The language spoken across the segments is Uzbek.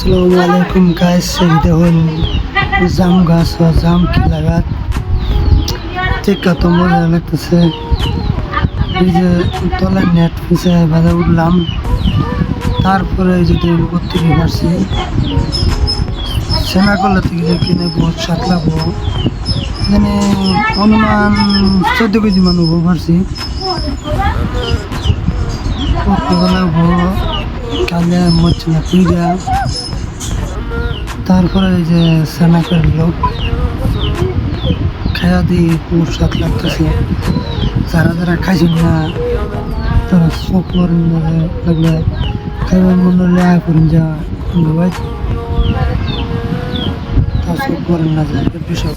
Assalamu alaikum guys, এই দেখুন জাম গাছ ও জাম কি লাগাত ঠিক কত মজা লাগতেছে। এই যে তলা নেট পিছে বাজা উঠলাম, তারপরে এই যে করতে পারছি সেনা করলে থেকে কিনে বহুত সাত লাগবো, এখানে অনুমান 14 কেজি মান উঠবো পারছি। কালে মরছে না পুজা, তারপরে এই যে সেনা করলো খায়া দিয়ে পুর সাত লাগতেছে। যারা যারা খাইছেন না তারা চোখ করেন লাগলে খাইবার মনে লেয়া করেন যা ভাই, তা চোখ করেন না যায় বিষয়।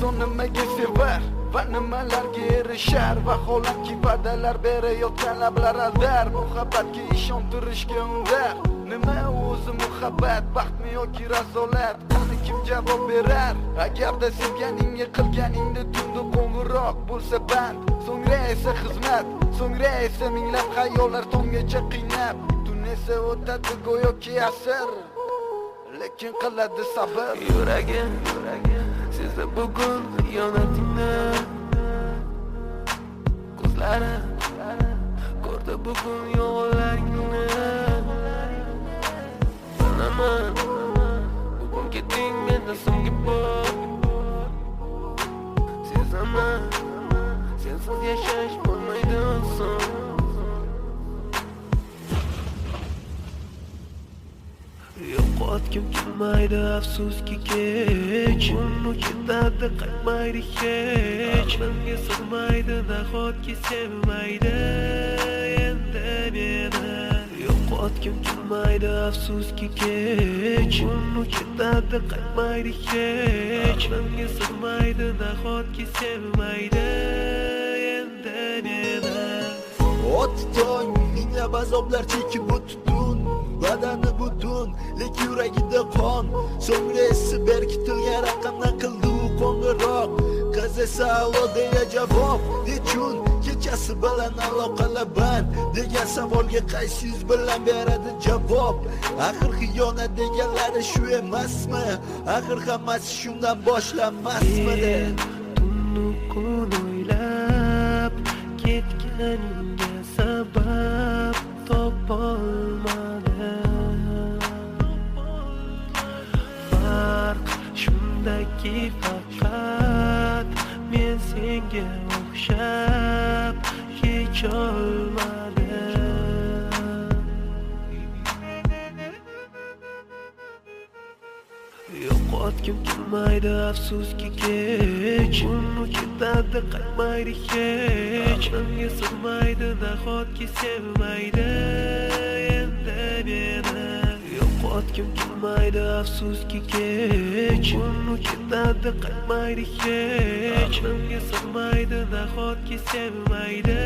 Va nimalarga erishar vaholanki va'dalar berayotgan lablar aldar, muhabbatga ishontirishga undar. Nima o'zi muhabbat, baxtmi yoki razolat? Qani kim javob berar? Agarda sevganingga qilganingda tunda qo'ng'iroq bo'lsa band, so'ngra esa xizmat, so'ngra esa minglab xayollar tonggacha qiynab, tun esa o'tadi go'yoki asr, lekin qiladi sabr. Yuragim sezdi bugun xiyonatingni, ko'zlarim ko'rdi bugun yolg'onlaringni. Bilaman bugun ketding mendan so'nggi bor, sezaman sensiz yashash bo'lmaydi oson. Yo'qotgim kelmaydi afsuski kech, uni ketadi qaytmaydi hech. Menga sig'maydi nahotki sevmaydi endi meni. Yo'qotgim kelmaydi afsuski kech, uni ketadi qaytmaydi hech. Menga sig'maydi nahotki sevmaydi endi meni. Ot tong minglab azoblar chekib o'tdun, badani butun, lek yuragida qon. So'ngra esi berkitilgan raqamdan qildi u qo'ng'iroq. Qiz esa allo deya javob. Nechun kechasi bilan aloqalar band degan savolga qaysi yuz bilan beradi javob? Axir xiyonat deganlari shu emasmi? Axir hammasi shundan boshlanmasmidi? Tunni kun o'ylab ketganingga sabab topolmadim. Farq shundaki faqat men senga o'xshab kecholmadim. Yo'qotgim kelmaydi afsuski kech, uni ketadi qaytmaydi hech. Menga sig'maydi nahotki sevmaydi endi meni. Yo'qotgim kelmaydi afsuski kech, uni ketadi qaytmaydi hech. Menga sig'maydi nahotki sevmaydi